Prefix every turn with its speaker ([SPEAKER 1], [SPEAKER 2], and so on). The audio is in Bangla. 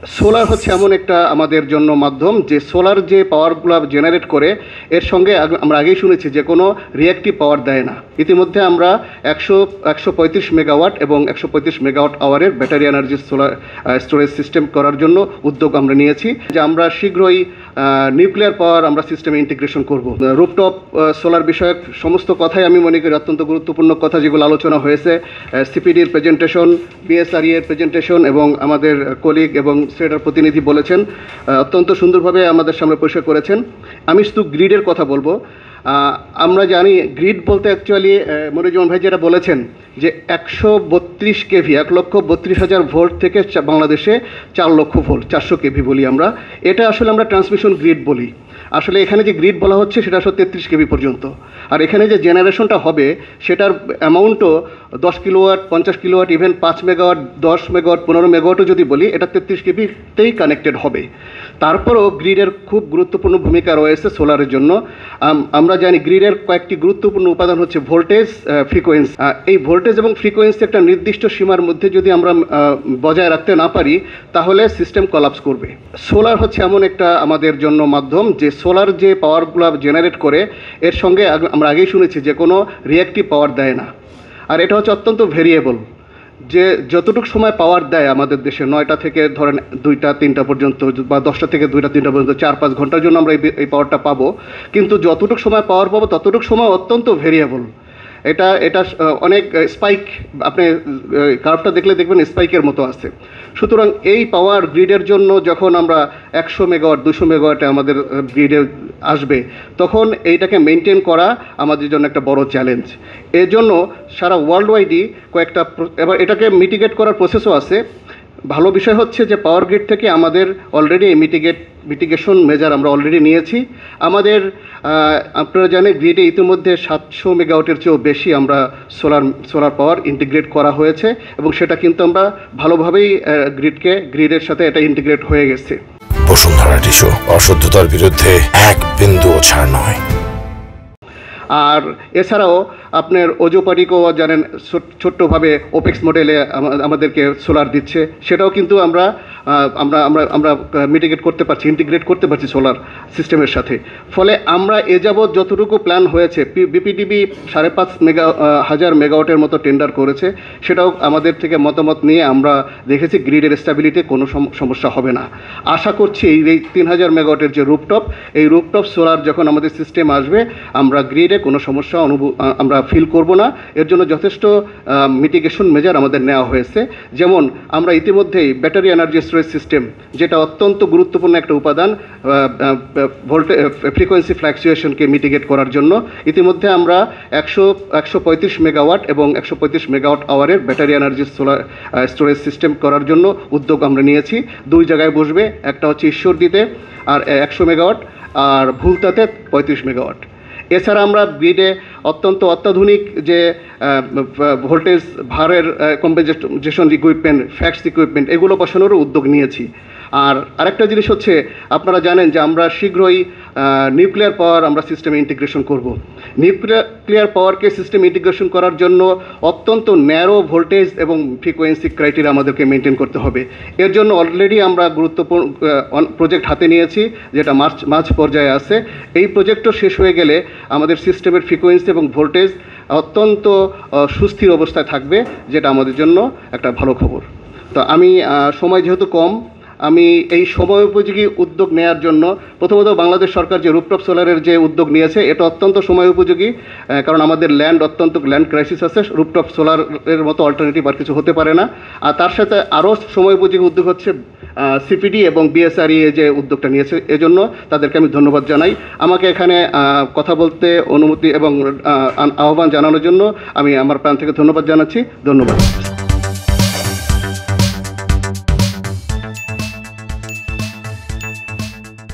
[SPEAKER 1] সোলার হচ্ছে এমন একটা আমাদের জন্য মাধ্যম যে সোলার যে পাওয়ারগুলো জেনারেট করে এর সঙ্গে আমরা আগেই শুনেছি যে কোনো রিঅ্যাক্টিভ পাওয়ার দেয় না। ইতিমধ্যে আমরা 135 মেগাওয়াট এবং 135 মেগাওয়াট আওয়ারের battery energy solar storage system করার জন্য উদ্যোগ আমরা নিয়েছি, যে আমরা শীঘ্রই নিউক্লিয়ার পাওয়ার আমরা সিস্টেমে ইন্টিগ্রেশন করব। রুফটপ সোলার বিষয়ক সমস্ত কথাই আমি মনে করি অত্যন্ত গুরুত্বপূর্ণ কথা, যেগুলো আলোচনা হয়েছে। সিপিডির প্রেজেন্টেশন, বিএসআরই এর প্রেজেন্টেশন এবং আমাদের কলিগ এবং সেটার প্রতিনিধি বলেছেন, অত্যন্ত সুন্দরভাবে আমাদের সামনে পরিষ্কার করেছেন। আমি শুধু গ্রিডের কথা বলবো। আমরা জানি গ্রিড বলতে অ্যাকচুয়ালি মনিরুজ্জামান ভাই যেটা বলেছেন যে 132 কেভি 1,32,000 ভোল্ট থেকে বাংলাদেশে 4 লক্ষ ভোল্ট 400 কেভি বলি আমরা। এটা আসলে আমরা ট্রান্সমিশন গ্রিড বলি। আসলে এখানে যে গ্রিড বলা হচ্ছে সেটা আসলে 33 কেভি পর্যন্ত। আর এখানে যে জেনারেশনটা হবে সেটার অ্যামাউন্টও 10 kilowatt, 50 kilowatt, even 5 megawatt, 10 megawatt, 15 মেগাওয়াটও যদি বলি, এটা 33 কেভিতেই কানেক্টেড হবে। তারপরেও গ্রিডের খুব গুরুত্বপূর্ণ ভূমিকা রয়েছে সোলারের জন্য। আমরা জানি গ্রিডের কয়েকটি গুরুত্বপূর্ণ উপাদান হচ্ছে ভোল্টেজ, ফ্রিকোয়েন্সি। এই ভোল্টেজ এবং ফ্রিকোয়েন্সি একটা নির্দিষ্ট সীমার মধ্যে যদি আমরা বজায় রাখতে না পারি তাহলে সিস্টেম কলাপস করবে। সোলার হচ্ছে এমন একটা আমাদের জন্য মাধ্যম যে সোলার যে পাওয়ারগুলো জেনারেট করে এর সঙ্গে আমরা আগেই শুনেছি যে কোনো রিঅ্যাক্টিভ পাওয়ার দেয় না। আর এটা হচ্ছে অত্যন্ত ভেরিয়েবল, যে যতটুকু সময় পাওয়ার দেয় আমাদের দেশে 9টা থেকে ধরেন 2টা 3টা পর্যন্ত, বা 10টা থেকে 2টা 3টা পর্যন্ত 4-5 ঘন্টার জন্য আমরা এই পাওয়ারটা পাবো। কিন্তু যতটুকু সময় পাওয়ার পাবো ততটুকু সময় অত্যন্ত ভেরিয়েবল। এটা অনেক স্পাইক, আপনি কার্ভটা দেখলে দেখবেন স্পাইকের মতো আছে। সুতরাং এই পাওয়ার গ্রিডের জন্য যখন আমরা 100 মেগাওয়াট 200 মেগাওয়াটে আমাদের গ্রিডে আসবে, তখন এইটাকে মেনটেন করা আমাদের জন্য একটা বড় চ্যালেঞ্জ। এর জন্য সারা ওয়ার্ল্ড ওয়াইডই কয়েকটা, এবার এটাকে মিটিগেট করার প্রসেসও আছে। ভালো বিষয় হচ্ছে যে পাওয়ার গ্রিড থেকে আমাদের অলরেডি মিটিগেশন মেজার আমরা অলরেডি নিয়েছি। আমাদের আপনারা জানেন গ্রিডে ইতিমধ্যে 700 মেগাওয়াটের চেয়েও বেশি আমরা সোলার পাওয়ার ইন্টিগ্রেট করা হয়েছে, এবং সেটা কিন্তু আমরা ভালোভাবেই গ্রিডের সাথে এটা ইন্টিগ্রেট হয়ে গেছে।
[SPEAKER 2] বসুন্ধরা টিস্যু, অশুদ্ধতার বিরুদ্ধে এক বিন্দুও ছাড় নয়।
[SPEAKER 1] আর এছাড়াও আপনার ওজোপারিকও জানেন ছোট্টভাবে ওপেক্স মডেলে আমাদেরকে সোলার দিচ্ছে, সেটাও কিন্তু আমরা মিটিগেট করতে পারছি, ইন্টিগ্রেট করতে পারছি সোলার সিস্টেমের সাথে। ফলে আমরা এ যাবৎ যতটুকু প্ল্যান হয়েছে, বিপিডিবি 5,500 মেগাওয়াটের মতো টেন্ডার করেছে, সেটাও আমাদের থেকে মতামত নিয়ে আমরা দেখেছি গ্রিডের স্ট্যাবিলিটি কোনো সমস্যা হবে না। আশা করছি এই 3,000 মেগাওয়াটের যে রুফটপ, এই রুফটপ সোলার যখন আমাদের সিস্টেম আসবে, আমরা গ্রিডে কোনো সমস্যা আমরা ফিল করব না। এর জন্য যথেষ্ট মিটিগেশন মেজার আমাদের নেওয়া হয়েছে। যেমন আমরা ইতিমধ্যেই ব্যাটারি এনার্জি স্টোরেজ সিস্টেম, যেটা অত্যন্ত গুরুত্বপূর্ণ একটা উপাদান ফ্রিকোয়েন্সি ফ্ল্যাকচুয়েশনকে মিটিগেট করার জন্য, ইতিমধ্যে আমরা 135 মেগাওয়াট এবং 135 মেগাওয়াট আওয়ারের battery energy solar storage system করার জন্য উদ্যোগ আমরা নিয়েছি। 2 জায়গায় বসবে, একটা হচ্ছে ঈশ্বরদীতে আর 100 মেগাওয়াট, আর ভুলতাতে 35 মেগাওয়াট। এছাড়া আমরা গ্রিডে অত্যাধুনিক যে ভোল্টেজ ভারের কম্পেনসেশন ইকুইপমেন্ট, ফ্যাক্স ইকুইপমেন্ট, এগুলো বসানোরও উদ্যোগ নিয়েছি। আর আরেকটা জিনিস হচ্ছে, আপনারা জানেন যে আমরা শীঘ্রই নিউক্লিয়ার পাওয়ার আমরা সিস্টেমে ইন্টিগ্রেশন করব। নিউক্লিয়ার পাওয়ারকে সিস্টেম ইন্টিগ্রেশন করার জন্য অত্যন্ত ন্যারো ভোল্টেজ এবং ফ্রিকোয়েন্সি ক্রাইটেরিয়া আমাদেরকে মেনটেন করতে হবে। এর জন্য অলরেডি আমরা গুরুত্বপূর্ণ প্রজেক্ট হাতে নিয়েছি, যেটা মাঝ পর্যায়ে আছে। এই প্রজেক্টও শেষ হয়ে গেলে আমাদের সিস্টেমের ফ্রিকোয়েন্সি এবং ভোল্টেজ অত্যন্ত সুস্থির অবস্থায় থাকবে, যেটা আমাদের জন্য একটা ভালো খবর। তো আমি সময় যেহেতু কম, আমি এই সময় উপযোগী উদ্যোগ নেওয়ার জন্য প্রথমত বাংলাদেশ সরকার যে রুফটপ সোলারের যে উদ্যোগ নিয়েছে, এটা অত্যন্ত সময় উপযোগী। কারণ আমাদের ল্যান্ড ক্রাইসিস আছে, রুফটপ সোলারের মতো অল্টারনেটিভ আর কিছু হতে পারে না। আর তার সাথে আরও সময় উপযোগী উদ্যোগ হচ্ছে সিপিডি এবং বিএসআরই যে উদ্যোগটা নিয়েছে, এজন্য তাদেরকে আমি ধন্যবাদ জানাই। আমাকে এখানে কথা বলতে অনুমতি এবং আহ্বান জানানোর জন্য আমি আমার প্রাণ থেকে ধন্যবাদ জানাচ্ছি। ধন্যবাদ।